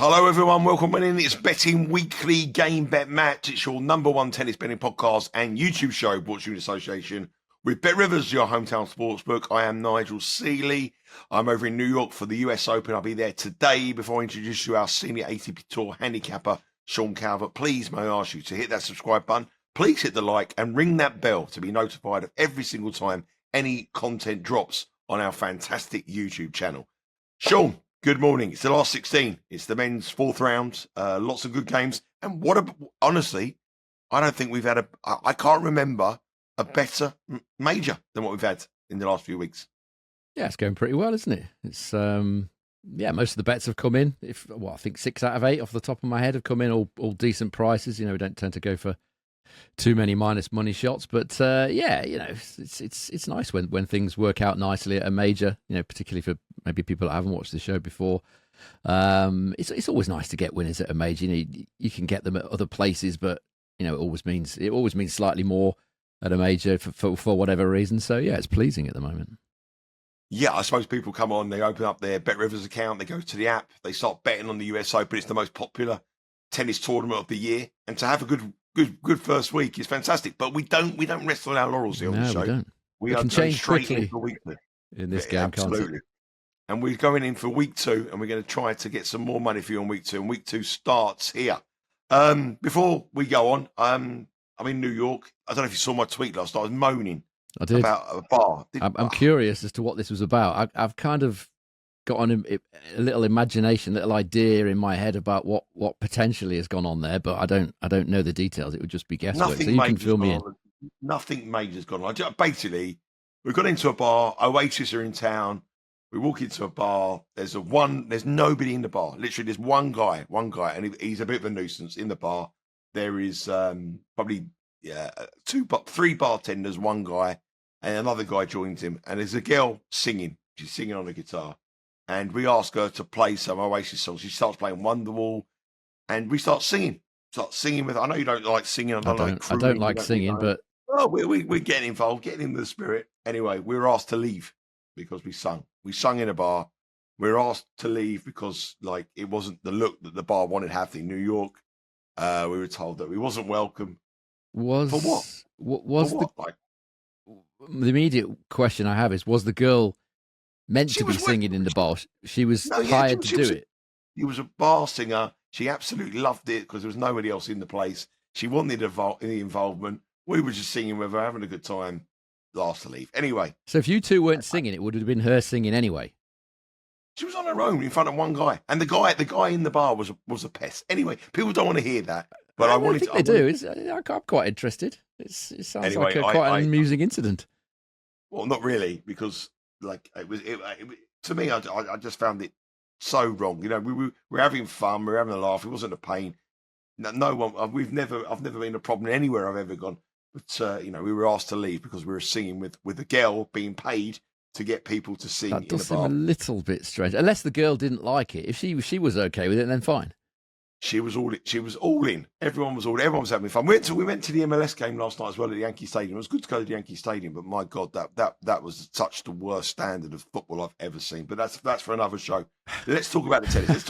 Hello everyone, welcome in. It's Betting Weekly Game Bet Match. It's your number one tennis betting podcast and YouTube show brought to you in association with Bet Rivers, your hometown sportsbook. I am Nigel Seeley. I'm over in New York for the US Open. I'll be there today. Before I introduce you our senior ATP Tour handicapper, Sean Calvert, please may I ask you to hit that subscribe button. Please hit the like and ring that bell to be notified of every single time any content drops on our fantastic YouTube channel. Sean, good morning. It's the last 16. It's the men's fourth round. Lots of good games. And honestly, I don't think we've had I can't remember a better major than what we've had in the last few weeks. Yeah, it's going pretty well, isn't it? It's, most of the bets have come in. I think 6 out of 8 off the top of my head have come in, all decent prices. You know, we don't tend to go for too many minus money shots, but it's nice when things work out nicely at a major, particularly for maybe people that haven't watched the show before. It's always nice to get winners at a major. You can get them at other places, but it always means slightly more at a major for whatever reason. So yeah, it's pleasing at the moment. Yeah, I suppose people come on, they open up their Bet Rivers account, they go to the app, they start betting on the US Open. It's the most popular tennis tournament of the year, and to have a good first week is fantastic. But we don't rest on our laurels here on the show. We don't. We can change quickly into week two. In this game, absolutely. Can't it? And we're going in for week 2, and we're going to try to get some more money for you on week 2. And week 2 starts here. Before we go on, I'm in New York. I don't know if you saw my tweet last night. I was moaning about a bar. I'm curious as to what this was about. I've kind of got a little imagination, little idea in my head about what potentially has gone on there, but I don't know the details. It would just be guesswork. So you can fill me in. Nothing major's gone on. Basically, we've got into a bar. Oasis are in town. We walk into a bar. There's nobody in the bar. Literally, there's one guy, and he's a bit of a nuisance in the bar. There is probably 3 bartenders, one guy, and another guy joins him. And there's a girl singing. She's singing on a guitar. And we ask her to play some Oasis songs. She starts playing Wonderwall, and we start singing. with. I know you don't like singing. I don't like singing, but we're getting involved, getting into the spirit. Anyway, we were asked to leave because we sung. We sung in a bar. We were asked to leave because it wasn't the look that the bar wanted to have in New York. We were told that we wasn't welcome. For what? The immediate question I have is: was the girl meant to be singing in the bar? She was hired to do it. She was a bar singer. She absolutely loved it because there was nobody else in the place. She wanted the involvement. We were just singing with her, having a good time. Last to leave. Anyway. So if you two weren't singing, it would have been her singing anyway. She was on her own in front of one guy. And the guy in the bar was a pest. Anyway, people don't want to hear that. But I think they do. I'm quite interested. It sounds like quite an amusing incident. Well, not really, because to me, I just found it so wrong. We were having fun, we were having a laugh. It wasn't a pain. No one. I've never been a problem anywhere I've ever gone. But we were asked to leave because we were singing with a girl being paid to get people to sing. That does seem a little bit strange, unless the girl didn't like it. If she was okay with it, then fine. She was all in. Everyone was Everyone was having fun. We went to the MLS game last night as well at the Yankee Stadium. It was good to go to the Yankee Stadium, but my God, that was such the worst standard of football I've ever seen. But that's for another show. Let's talk about the tennis.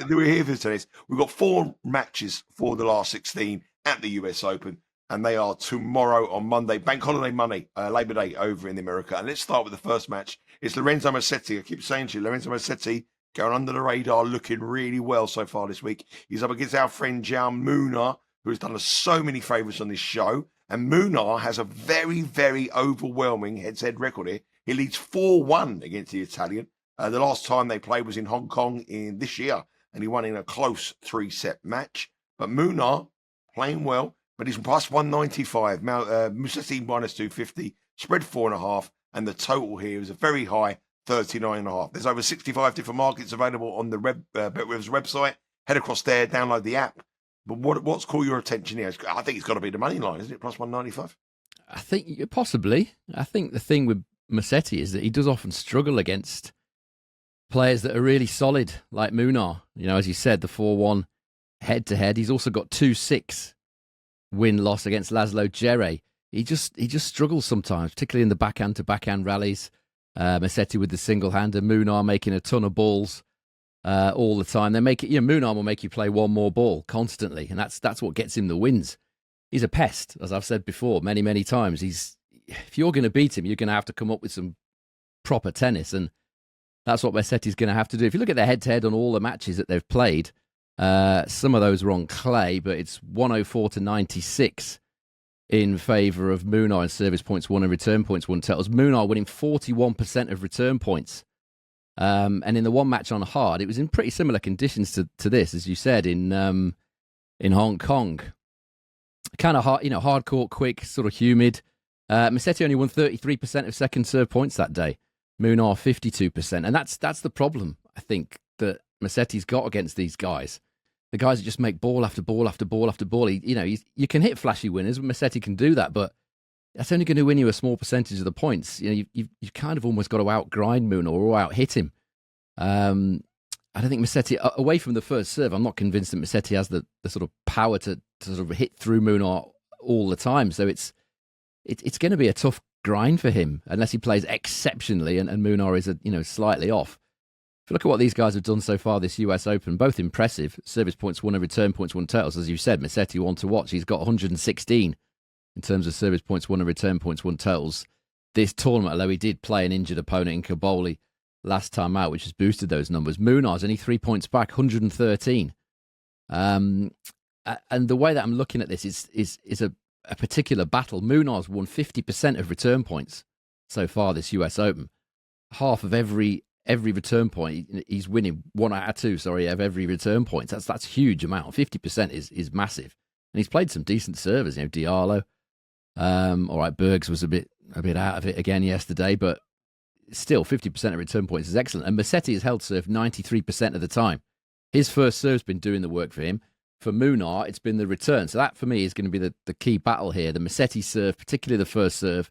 We're here for the tennis. We've got 4 matches for the last 16 at the US Open, and they are tomorrow on Monday, Bank Holiday Monday, Labor Day over in America. And let's start with the first match. It's Lorenzo Musetti. I keep saying to you, Lorenzo Musetti, going under the radar, looking really well so far this week. He's up against our friend Jaume Munar, who has done us so many favours on this show. And Munar has a very, very overwhelming head-to-head record here. He leads 4-1 against the Italian. The last time they played was in Hong Kong in this year, and he won in a close 3-set match. But Munar playing well, but he's plus 195. Musetti minus 250, spread 4.5, and the total here is a very high 39.5. There's over 65 different markets available on the BetRivers website. Head across there, download the app. But what's caught your attention here? I think it's got to be the money line, isn't it? Plus 195. I think possibly. I think the thing with Musetti is that he does often struggle against players that are really solid, like Munar. As you said, the 4-1 head-to-head. He's also got 2-6 win-loss against Laszlo Djere. He just struggles sometimes, particularly in the backhand-to-backhand rallies. Musetti with the single-hander, Munar making a ton of balls. all the time. They make it. Munar will make you play one more ball constantly, and that's what gets him the wins. He's a pest, as I've said before many, many times. If you're going to beat him, you're going to have to come up with some proper tennis, and that's what Musetti's going to have to do. If you look at the head-to-head on all the matches that they've played, some of those were on clay, but it's 104-96 in favour of Munar in service points won and return points won totals. Munar winning 41% of return points. And in the one match on hard, it was in pretty similar conditions to this, as you said, in Hong Kong. Kind of hard, hard court, quick, sort of humid. Musetti only won 33% of second serve points that day. Munar 52%, and that's the problem I think that Musetti's got against these guys. The guys that just make ball after ball after ball after ball. You can hit flashy winners. Musetti can do that, but that's only going to win you a small percentage of the points. You've kind of almost got to outgrind Munar or out-hit him. I don't think Musetti, away from the first serve, I'm not convinced that Musetti has the sort of power to sort of hit through Munar all the time. So it's going to be a tough grind for him unless he plays exceptionally and Munar is slightly off. If you look at what these guys have done so far this US Open, both impressive. Service points won and return points won totals. As you said, Musetti one to watch. He's got 116 in terms of service points won and return points won totals this tournament, although he did play an injured opponent in Kaboli last time out, which has boosted those numbers. Munar's only 3 points back, 113. And the way that I'm looking at this is a particular battle. Munar's won 50% of return points so far this US Open. Half of every return point, he's winning 1 out of 2, of every return point. That's a huge amount. 50% is massive. And he's played some decent servers, Diallo. All right, Bergs was a bit out of it again yesterday, but still 50% of return points is excellent. And Musetti has held serve 93% of the time. His first serve's been doing the work for him. For Munar, it's been the return. So that, for me, is going to be the key battle here. The Musetti serve, particularly the first serve,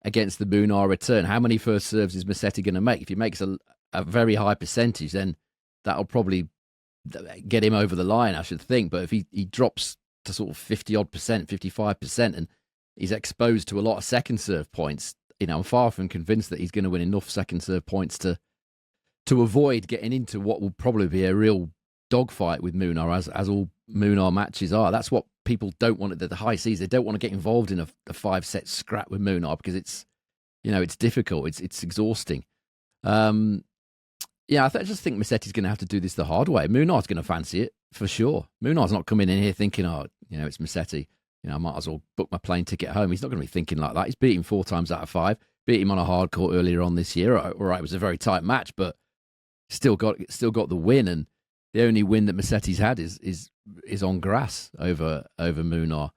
against the Munar return. How many first serves is Musetti going to make? If he makes a very high percentage, then that'll probably get him over the line, I should think. But if he drops to sort of 50-odd%, 55%, and he's exposed to a lot of second serve points, I'm far from convinced that he's going to win enough second serve points to avoid getting into what will probably be a real dogfight with Munar, as all Munar matches are. That's what people don't want at the high seas. They don't want to get involved in a 5-set scrap with Munar because it's difficult. It's exhausting. I just think Musetti's going to have to do this the hard way. Munar's going to fancy it for sure. Munar's not coming in here thinking, it's Musetti. I might as well book my plane ticket home. He's not going to be thinking like that. He's beat him 4 times out of 5. Beat him on a hard court earlier on this year. All right, it was a very tight match, but still got the win. And the only win that Musetti's had is on grass over Munar.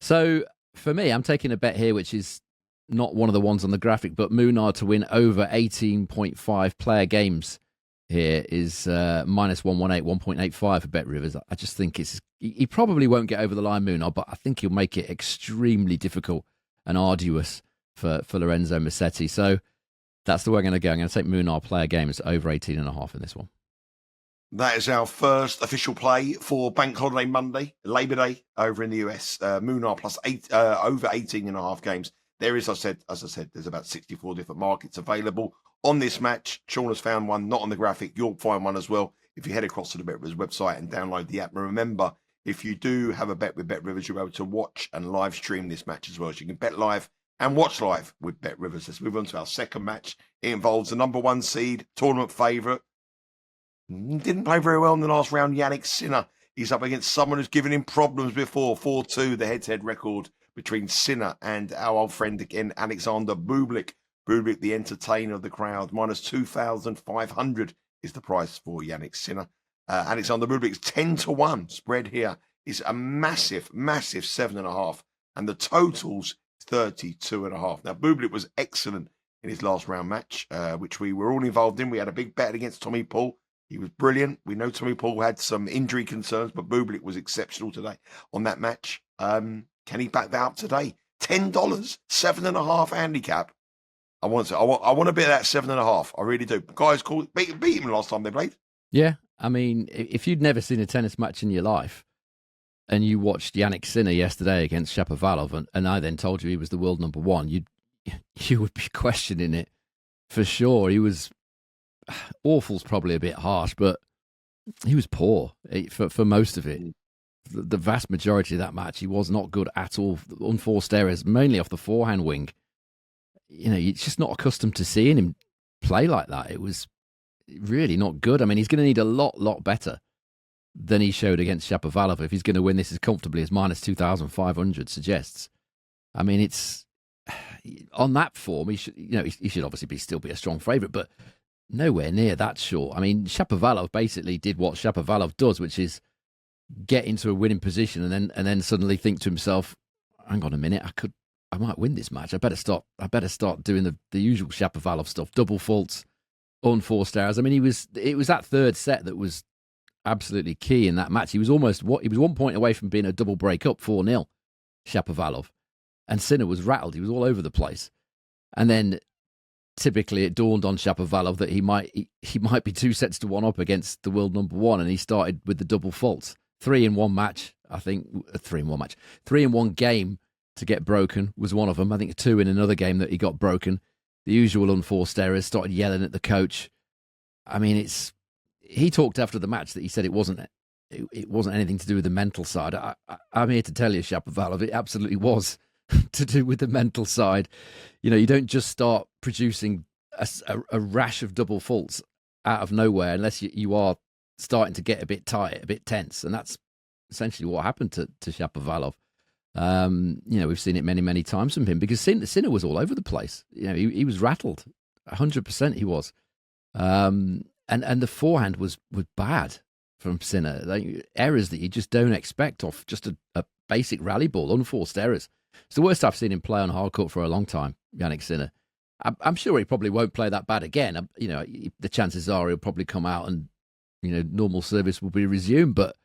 So for me, I'm taking a bet here, which is not one of the ones on the graphic, but Munar to win over 18.5 player games here is minus 118, 1.85 for Bet Rivers. I just think he probably won't get over the line, Munar, but I think he'll make it extremely difficult and arduous for Lorenzo Musetti. So that's the way I'm going to go. I'm going to take Munar player games over 18.5 in this one. That is our first official play for Bank Holiday Monday, Labor Day over in the US. Munar plus over 18.5 games. There is, as I said, there's about 64 different markets available on this match. Sean has found one, not on the graphic. You'll find one as well if you head across to the Bet Rivers website and download the app. And remember, if you do have a bet with Bet Rivers, you'll be able to watch and live stream this match as well. So you can bet live and watch live with Bet Rivers. Let's move on to our second match. It involves the number 1 seed, tournament favourite. Didn't play very well in the last round, Jannik Sinner. He's up against someone who's given him problems before. 4-2, the head-to-head record between Sinner and our old friend again, Alexander Bublik. Bublik, the entertainer of the crowd, minus 2,500 is the price for Jannik Sinner. Alexander Bublik's 10-1 spread here is a massive 7.5, and the totals 32.5. Now, Bublik was excellent in his last round match, which we were all involved in. We had a big bet against Tommy Paul. He was brilliant. We know Tommy Paul had some injury concerns, but Bublik was exceptional today on that match. Can he back that up today? $10, 7.5 handicap. I want to bet that 7.5. I really do. Guys, beat him last time they played. Yeah, I mean, if you'd never seen a tennis match in your life and you watched Jannik Sinner yesterday against Shapovalov, and I then told you he was the world number 1, you would be questioning it for sure. He was awful's probably a bit harsh, but he was poor for most of it. The vast majority of that match, he was not good at all. Unforced errors, mainly off the forehand wing. You're just not accustomed to seeing him play like that. It was really not good. I mean, he's going to need a lot better than he showed against Shapovalov if he's going to win this as comfortably as minus 2,500 suggests. I mean, it's on that form. He should obviously still be a strong favourite, but nowhere near that short. I mean, Shapovalov basically did what Shapovalov does, which is get into a winning position and then suddenly think to himself, "Hang on a minute, I might win this match. I better start doing the usual Shapovalov stuff, double faults, unforced errors." I mean, it was that third set that was absolutely key in that match. He was 1 point away from being a double break up 4-0, Shapovalov, and Sinner was rattled. He was all over the place, and then typically it dawned on Shapovalov that he might be 2 sets to 1 up against the world number one, and he started with the double faults. 3 in 1 match, I think. 3 in 1 match. 3 in 1 game to get broken was one of them. I think 2 in another game that he got broken. The usual unforced errors, started yelling at the coach. I mean, he talked after the match that he said it wasn't anything to do with the mental side. I'm here to tell you, Shapovalov, it absolutely was to do with the mental side. You don't just start producing a rash of double faults out of nowhere unless you are starting to get a bit tight, a bit tense. And that's essentially what happened to Shapovalov. We've seen it many times from him because Sinner was all over the place. He was rattled, 100% he was. And the forehand was bad from Sinner. Errors that you just don't expect off just a basic rally ball, unforced errors. It's the worst I've seen him play on hard court for a long time, Jannik Sinner. I'm sure he probably won't play that bad again. The chances are he'll probably come out and, normal service will be resumed, but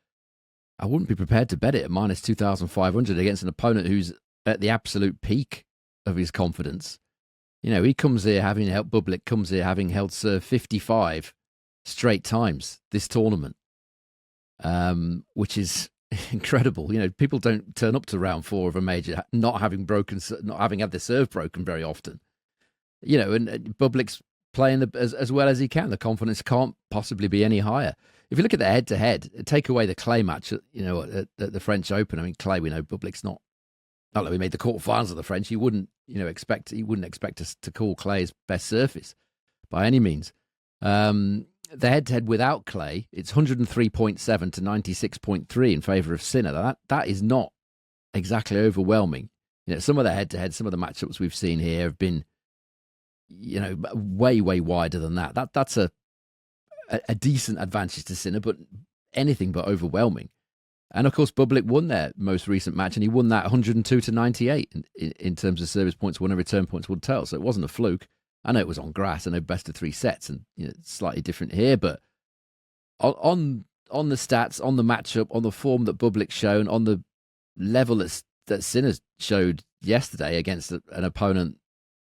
I wouldn't be prepared to bet it at minus 2,500 against an opponent who's at the absolute peak of his confidence. He comes here Bublik comes here having held serve 55 straight times this tournament, which is incredible. People don't turn up to round 4 of a major not having had their serve broken very often. And Bublik's playing as well as he can. The confidence can't possibly be any higher. If you look at the head-to-head, take away the Clay match, at the French Open. I mean, Clay, we know Bublik's not that we made the quarterfinals of the French. He wouldn't expect us to call Clay his best surface by any means. The head-to-head without Clay, it's 103.7 to 96.3 in favour of Sinner. That is not exactly overwhelming. Some of the head-to-head, some of the matchups we've seen here have been, way wider than that. That's a decent advantage to Sinner, but anything but overwhelming. And of course, Bublik won their most recent match, and he won that 102 to 98 in terms of service points won and return points won tell. So it wasn't a fluke. I know it was on grass. I know best of 3 sets, and it's slightly different here. But on the stats, on the matchup, on the form that Bublik's shown, on the level that Sinner showed yesterday against an opponent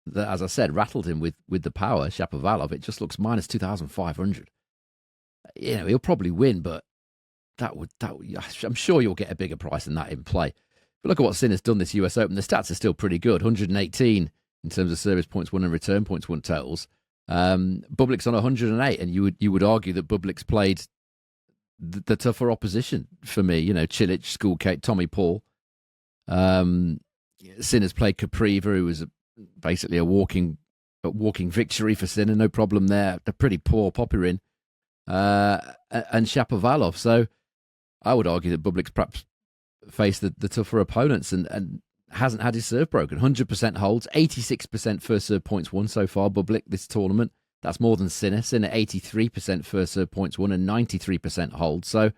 that, as I said, rattled him with the power, Shapovalov, it just looks minus 2,500. He'll probably win, but I'm sure you'll get a bigger price than that in play. But look at what Sinner's done this US Open. The stats are still pretty good. 118 in terms of service points won and return points won totals. Bublik's on 108, and you would argue that Bublik's played the tougher opposition for me. Cilic, Schoolcake, Tommy Paul. Sinner's played Capriva, who was basically a walking victory for Sinner. No problem there. A pretty poor Popyrin. And Shapovalov. So I would argue that Bublik's perhaps faced the tougher opponents and hasn't had his serve broken. 100% holds, 86% first serve points won so far, Bublik, this tournament. That's more than Sinner. Sinner, 83% first serve points won and 93% hold. So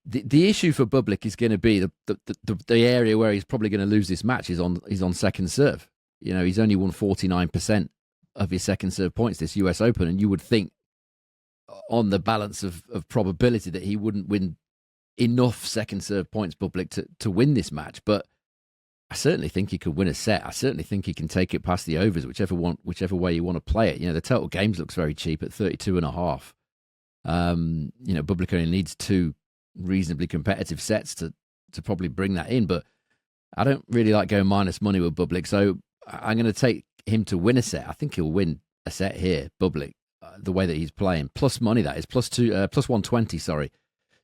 the issue for Bublik is going to be the area where he's probably going to lose this match is on second serve. He's only won 49% of his second serve points this US Open, and you would think on the balance of probability that he wouldn't win enough second serve points, Bublik, to win this match. But I certainly think he could win a set. I certainly think he can take it past the overs, whichever way you want to play it. The total games looks very cheap at 32.5. Bublik only needs 2 reasonably competitive sets to probably bring that in. But I don't really like going minus money with Bublik, so I'm going to take him to win a set. I think he'll win a set here, Bublik. the way that he's playing. Plus money, that is. Plus 120, sorry.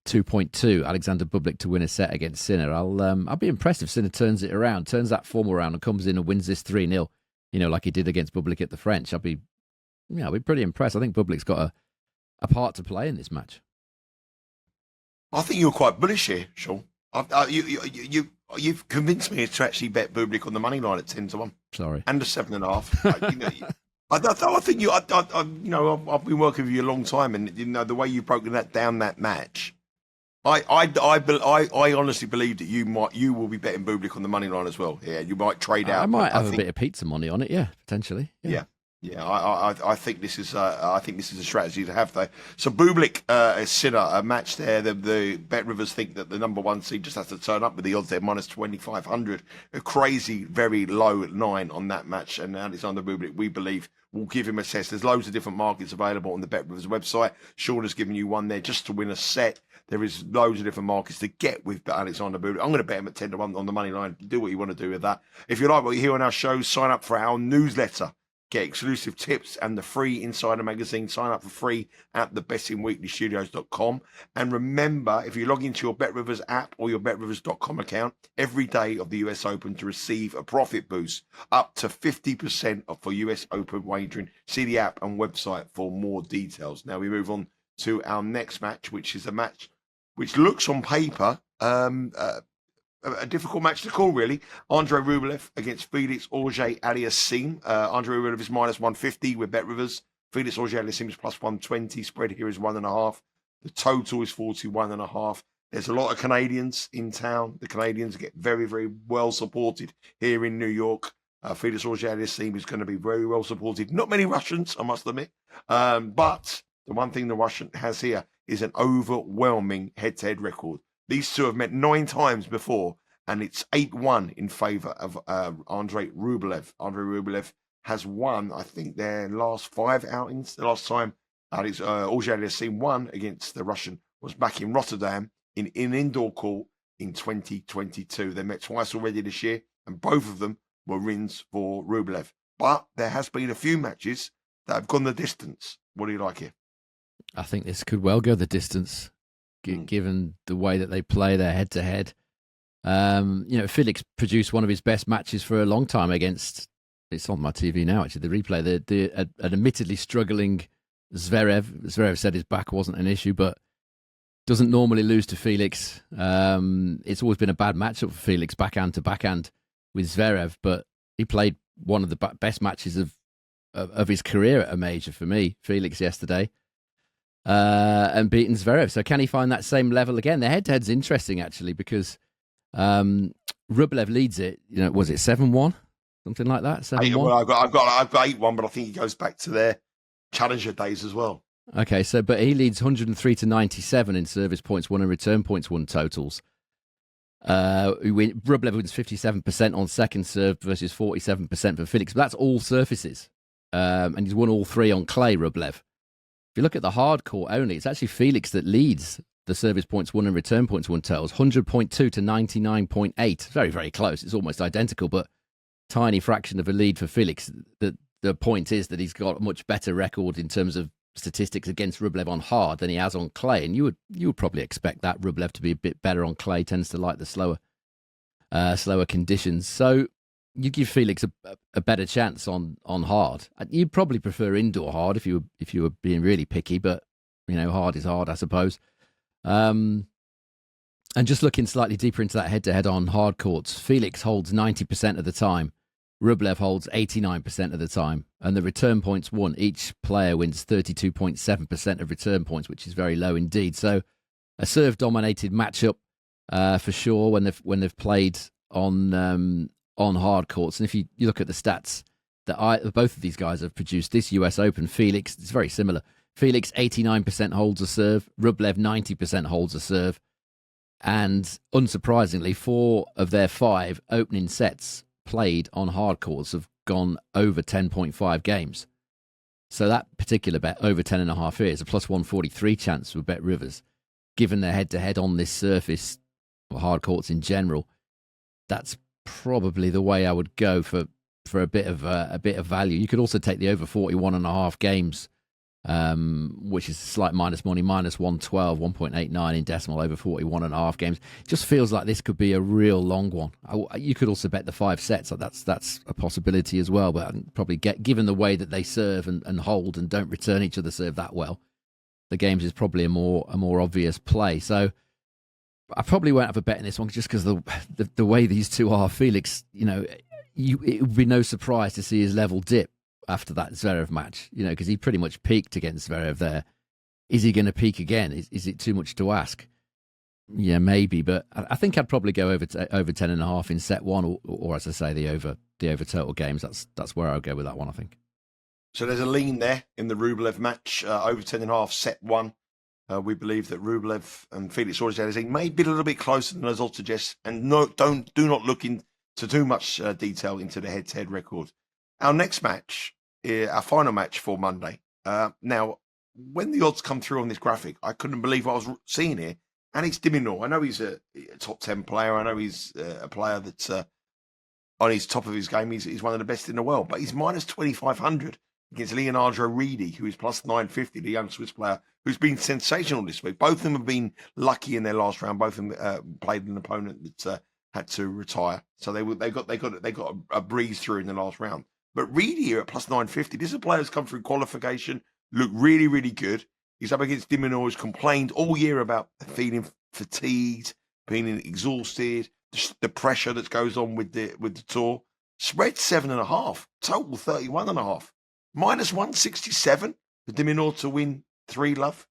2.2, Alexander Bublik to win a set against Sinner. I'll be impressed if Sinner turns it around, turns that form around and comes in and wins this 3-0, like he did against Bublik at the French. I'll be pretty impressed. I think Bublik's got a part to play in this match. I think you're quite bullish here, Sean. You've convinced me to actually bet Bublik on the money line at 10-1. Sorry. And a 7.5. I think you. I've been working with you a long time, and the way you've broken that down, that match. I honestly believe that you will be betting Bublik on the money line as well. Yeah, you might trade out. I might have a bit of pizza money on it. Yeah, potentially. Yeah. I think this is a strategy to have there. So Bublik is Sinner a match there. The Bet Rivers think that the number one seed just has to turn up with the odds there minus 2,500. A crazy, very low 9 on that match, and Alexander Bublik, we believe, will give him a test. There's loads of different markets available on the Bet Rivers website. Sean has given you one there just to win a set. There is loads of different markets to get with Alexander Bublik. I'm going to bet him at 10-1 on the money line. Do what you want to do with that. If you like what you hear on our show, sign up for our newsletter. Get exclusive tips and the free Insider magazine. Sign up for free at thebettingweeklystudios.com. And remember, if you log into your BetRivers app or your betrivers.com account every day of the US Open to receive a profit boost up to 50% for US Open wagering. See the app and website for more details. Now we move on to our next match, which is a match which looks on paper a difficult match to call, really. Andrey Rublev against Felix Auger-Aliassime. Andrey Rublev is minus 150 with Bet Rivers. Felix Auger-Aliassime is plus 120. Spread here is 1.5. The total is 41.5. There's a lot of Canadians in town. The Canadians get very, very well supported here in New York. Felix Auger-Aliassime is going to be very well supported. Not many Russians, I must admit. But the one thing the Russian has here is an overwhelming head-to-head record. These two have met 9 times before, and it's 8-1 in favour of Andrey Rublev. Andrey Rublev has won, I think, their last 5 outings. The last time Auger-Aliassime won against the Russian was back in Rotterdam in indoor court in 2022. They met twice already this year, and both of them were wins for Rublev. But there has been a few matches that have gone the distance. What do you like here? I think this could well go the distance. Given the way that they play their head-to-head. Felix produced one of his best matches for a long time against, it's on my TV now, actually, the replay, an admittedly struggling Zverev. Zverev said his back wasn't an issue, but doesn't normally lose to Felix. It's always been a bad matchup for Felix, backhand to backhand with Zverev, but he played one of the best matches of his career at a major for me, Felix, yesterday. And beaten Zverev. So can he find that same level again? The head-to-head's interesting, actually, because Rublev leads it. Was it 7-1? Something like that? 7-1? Well, I've got 8-1, but I think he goes back to their challenger days as well. Okay, but he leads 103-97 in service points won and return points won totals. Rublev wins 57% on second serve versus 47% for Felix. But that's all surfaces. And he's won all 3 on clay, Rublev. If you look at the hard court only, it's actually Felix that leads the service points won and return points won totals, 100.2 to 99.8. Very, very close. It's almost identical, but tiny fraction of a lead for Felix. The point is that he's got a much better record in terms of statistics against Rublev on hard than he has on clay, and you would probably expect that Rublev to be a bit better on clay. Tends to like the slower conditions. So you give Felix a better chance on hard. You'd probably prefer indoor hard if you were being really picky, but hard is hard, I suppose. And just looking slightly deeper into that head-to-head on hard courts, Felix holds 90% of the time. Rublev holds 89% of the time. And the return points won, each player wins 32.7% of return points, which is very low indeed. So a serve-dominated matchup for sure when they've played on hard courts. And if you look at the stats that both of these guys have produced this US Open, Felix, it's very similar. Felix 89% holds a serve, Rublev 90% holds a serve, and unsurprisingly 4 of their 5 opening sets played on hard courts have gone over 10.5 games. So that particular bet, over 10.5 here, is a plus 143 chance for Bet Rivers. Given their head-to-head on this surface, or hard courts in general, that's probably the way I would go for a bit of value. You could also take the over 41.5 games which is slight minus money, minus 112, 1.89 in decimal over 41.5 games. It just feels like this could be a real long one. You could also bet the 5 sets. That's a possibility as well, but I'd probably given the way that they serve and hold and don't return each other serve that well, the games is probably a more obvious play. So I probably won't have a bet in this one just because the way these two are. Felix, it would be no surprise to see his level dip after that Zverev match, because he pretty much peaked against Zverev there. Is he going to peak again? Is it too much to ask? Yeah, maybe, but I think I'd probably go over 10.5 in set one, or as I say, the over total games. That's where I'll go with that one, I think. So there's a lean there in the Rublev match, over 10.5 set one. We believe that Rublev and Felix Auger-Aliassime may be a little bit closer than those odds suggest, and do not look into too much detail into the head-to-head record. Our next match, our final match for Monday. Now, when the odds come through on this graphic, I couldn't believe what I was seeing here. And it's de Minaur. I know he's a top 10 player. I know he's a player that's on his top of his game. He's one of the best in the world. But he's minus 2,500 against Leandro Riedi, who is plus 950, the young Swiss player who's been sensational this week. Both of them have been lucky in their last round. Both of them played an opponent that had to retire. So they got a breeze through in the last round. But Riedi here at plus 950, this is a player who's come through qualification, looked really, really good. He's up against de Minaur, who's complained all year about feeling fatigued, being exhausted, the pressure that goes on with the tour. Spread 7.5, total 31.5. Minus 167 for de Minaur to win 3 love.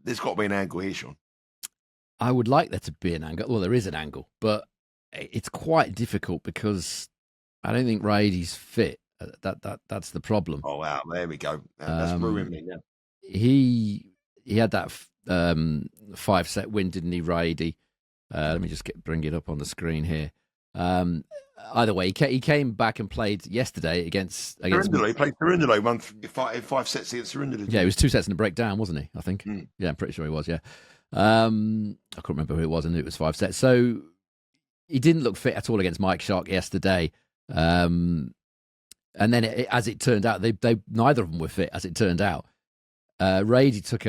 There's got to be an angle here, Sean. I would like there to be an angle. Well, there is an angle, but it's quite difficult because I don't think Riedi's fit. That's the problem. Oh wow, there we go. That's ruined me now. He had that 5-set win, didn't he, Riedi? Let me just bring it up on the screen here. Either way, he came back and played yesterday against Surrendere. He played Surrendere, won 5 sets against Surrendere. Yeah, it was 2 sets in a breakdown, wasn't he? I think. Yeah, I'm pretty sure he was. Yeah, I couldn't remember who it was, and it was 5 sets. So he didn't look fit at all against Mike Shark yesterday. And then, as it turned out, they neither of them were fit. As it turned out, Riedi took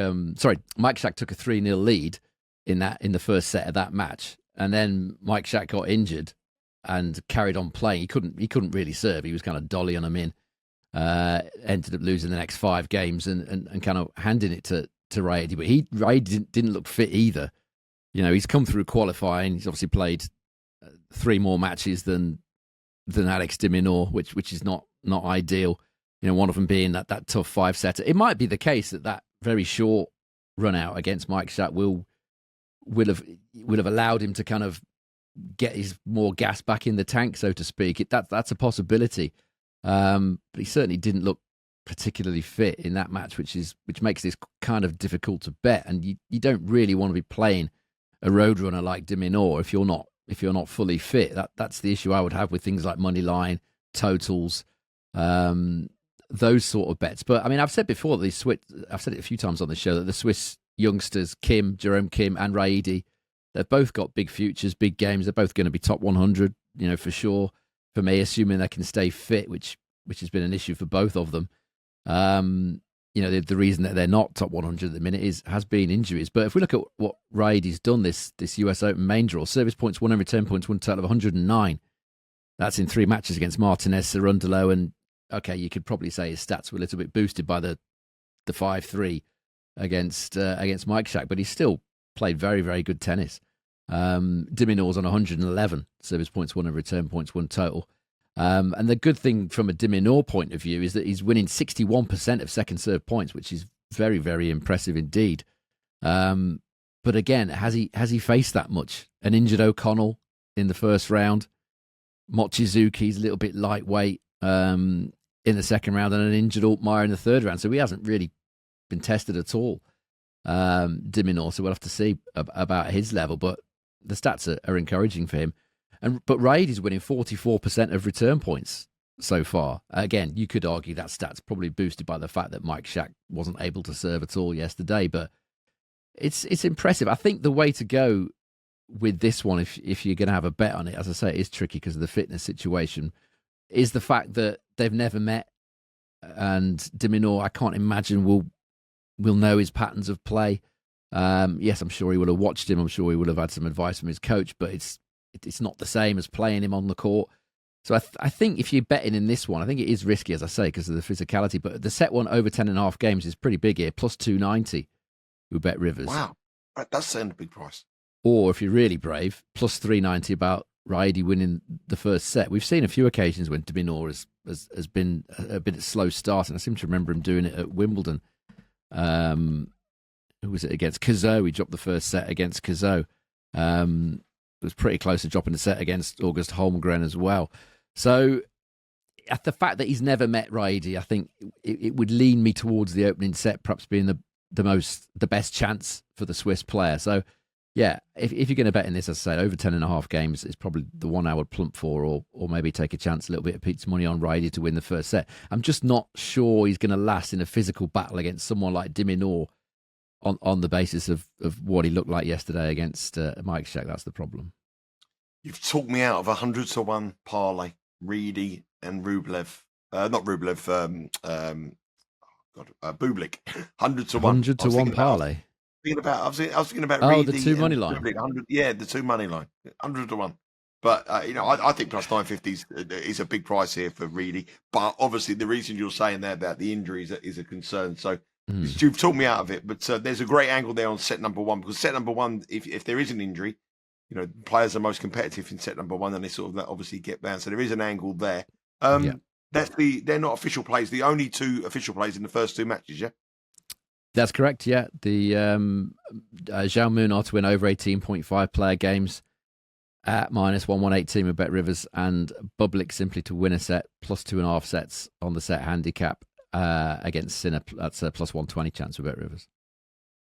Mike Shark took a 3-0 lead in the first set of that match, and then Mike Shark got injured and carried on playing. He couldn't really serve. He was kind of dollying them in. Ended up losing the next 5 games and kind of handing it to Riedi. But Riedi didn't look fit either. He's come through qualifying. He's obviously played 3 more matches than Alex de Minaur, which is not ideal. One of them being that tough 5-setter. It might be the case that very short run out against Mike Schack will have allowed him to kind of get his more gas back in the tank, so to speak. That's a possibility. But he certainly didn't look particularly fit in that match, which makes this kind of difficult to bet. And you don't really want to be playing a roadrunner like de Minaur if you're not fully fit. That's the issue I would have with things like money line, totals, those sort of bets. But I mean, I've said before I've said it a few times on the show that the Swiss youngsters, Jerome Kim and Riedi, they've both got big futures, big games. They're both going to be top 100, for sure. For me, assuming they can stay fit, which has been an issue for both of them. The reason that they're not top 100 at the minute has been injuries. But if we look at what Riedi's done this US Open main draw, service points won and return points won, total of 109. That's in 3 matches against Martinez, Cerundolo, and okay, you could probably say his stats were a little bit boosted by the 5-3 against Mike Schack, but he still played very, very good tennis. De Minaur's on 111 service points won and return points won total. And the good thing from a de Minaur point of view is that he's winning 61% of second serve points, which is very, very impressive indeed. But again, has he faced that much? An injured O'Connell in the first round, Mochizuki's a little bit lightweight in the second round, and an injured Altmaier in the third round. So he hasn't really been tested at all, de Minaur. So we'll have to see about his level, but the stats are encouraging for him. But Riedi's winning 44% of return points so far. Again, you could argue that stat's probably boosted by the fact that Mike Schack wasn't able to serve at all yesterday, but it's impressive. I think the way to go with this one, if you're going to have a bet on it, as I say, it is tricky because of the fitness situation, is the fact that they've never met and Minaur, I can't imagine will know his patterns of play. Yes, I'm sure he would have watched him. I'm sure he would have had some advice from his coach, but it's not the same as playing him on the court. So I think if you're betting in this one, I think it is risky, as I say, because of the physicality. But the set one over 10.5 games is pretty big here, plus 290. We bet Rivers. Wow, that's saying a big price. Or if you're really brave, plus 390 about Riedi winning the first set. We've seen a few occasions when Minaur has been a bit slow start, and I seem to remember him doing it at Wimbledon. Who was it against? Cazot. He dropped the first set against Cazot. It was pretty close to dropping the set against August Holmgren as well. So the fact that he's never met Riedi, I think it would lean me towards the opening set perhaps being the best chance for the Swiss player. So yeah, if you're going to bet in this, as I say, over 10.5 games is probably the one I would plump for, or maybe take a chance, a little bit of Pete's money on Riedi to win the first set. I'm just not sure he's going to last in a physical battle against someone like Minaur on the basis of what he looked like yesterday against Mike Shack. That's the problem. You've talked me out of 100-1 parlay, Riedi and Rublev. Not Rublev, Bublik. 100-1. 100-1 parlay. I was thinking about Riedi, the two money line. The two money line, 100-1. But I think plus 950 is a big price here for Riedi. But obviously, the reason you're saying that about the injuries is a concern. So you've talked me out of it. But there's a great angle there on set number one, because set number one, if there is an injury, players are most competitive in set number one, and they sort of obviously get bound. So there is an angle there. They're not official plays. The only two official plays in the first two matches, yeah. That's correct, yeah. The Jaume Munar to win over 18.5 player games at minus 118 with Bet Rivers, and Bublik simply to win a set, plus 2.5 sets on the set handicap against Sinner. That's a plus 120 chance with Bet Rivers.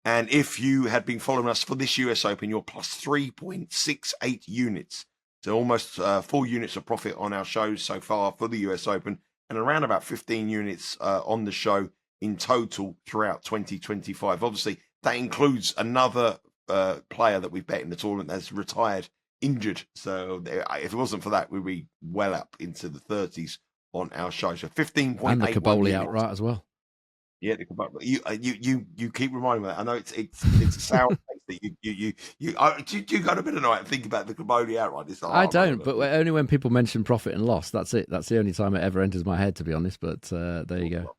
And if you had been following us for this US Open, you're plus 3.68 units. So almost 4 units of profit on our shows so far for the US Open, and around about 15 units on the show in total throughout 2025. Obviously, that includes another player that we've bet in the tournament that's retired injured. So if it wasn't for that, we'd be well up into the 30s on our show. So 15.8. And the Caboli outright as well. Yeah, the Caboli. You keep reminding me of that. I know it's a sour taste that you got a bit of night and think about the Caboli outright. I don't, but only when people mention profit and loss. That's it. That's the only time it ever enters my head, to be honest. But there you go.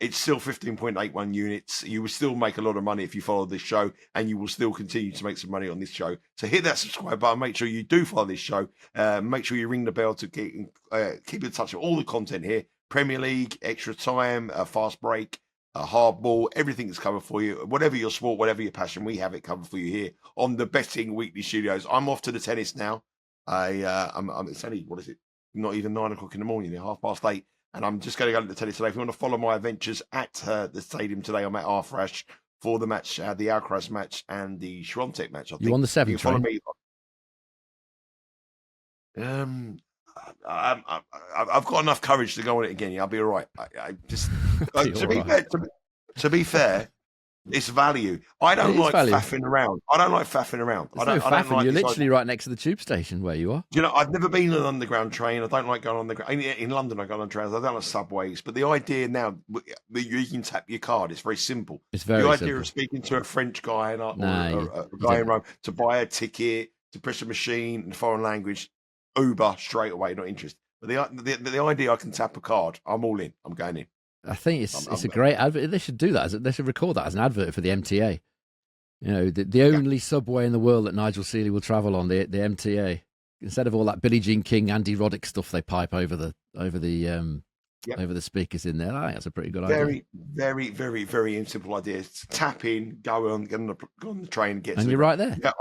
It's still 15.81 units. You will still make a lot of money if you follow this show, and you will still continue to make some money on this show. So hit that subscribe button. Make sure you do follow this show. Make sure you ring the bell to keep in touch with all the content here. Premier League, Extra Time, Fast Break, Hardball, everything is covered for you. Whatever your sport, whatever your passion, we have it covered for you here on the Betting Weekly Studios. I'm off to the tennis now. It's only, what is it? Not even 9 o'clock in the morning. 8:30. And I'm just going to go to the tennis today. If you want to follow my adventures at the stadium today, I'm at Arfrash for the match, the Alcaraz match and the Swiatek match. I think. You on the 7th follow train? Me. I've got enough courage to go on it again. Yeah, I'll be all right. To be fair, it's value. I don't like faffing around. There's no faffing. You're literally right next to the tube station where you are. I've never been on an underground train. I don't like going on the ground. In London, I go on trains. I don't like subways. But the idea now, you can tap your card. It's very simple. It's very simple. The idea of speaking to a French guy or a guy in Rome to buy a ticket, to press a machine in a foreign language, Uber straight away, not interested. But the idea I can tap a card, I'm all in. I'm going in. I think it's a great advert. They should do that. They should record that as an advert for the MTA. The only subway in the world that Nigel Seeley will travel on, the MTA. Instead of all that Billie Jean King, Andy Roddick stuff they pipe over the speakers in there. I think that's a pretty good idea. Very, very, very, very simple idea. Tap in, go on the train, and you're right there. Yeah,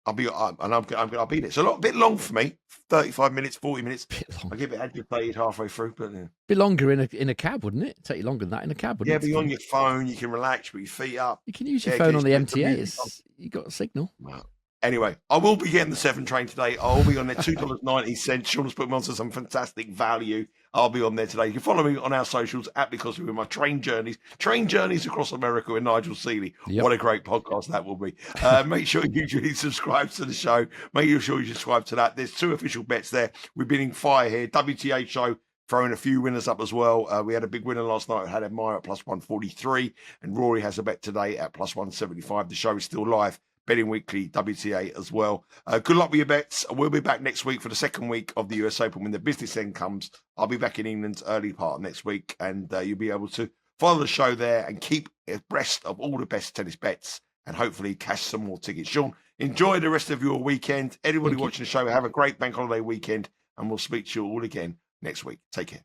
I'll be there. It's a bit long for me. 35 minutes, 40 minutes. I get a bit agitated halfway through, but bit longer in a cab, wouldn't it? Take you longer than that in a cab, wouldn't it? Yeah, but on your phone, you can relax, put your feet up. You can use your phone on the MTA. You got a signal. Wow. Anyway, I will be getting the 7 train today. I'll be on there, $2.90. Sean's put me on to some fantastic value. I'll be on there today. You can follow me on our socials at Because We're my train journeys across America with Nigel Seeley. Yep. What a great podcast that will be. Make sure you subscribe to the show. Make sure you subscribe to that. There's 2 official bets there. We've been in fire here. WTA show throwing a few winners up as well. We had a big winner last night. We had Admire at plus 143, and Rory has a bet today at plus 175. The show is still live. Betting Weekly, WTA as well. Good luck with your bets. We'll be back next week for the second week of the US Open when the business end comes. I'll be back in England early part of next week, and you'll be able to follow the show there and keep abreast of all the best tennis bets and hopefully cash some more tickets. Sean, enjoy the rest of your weekend. Everybody watching the show, have a great bank holiday weekend, and we'll speak to you all again next week. Take care.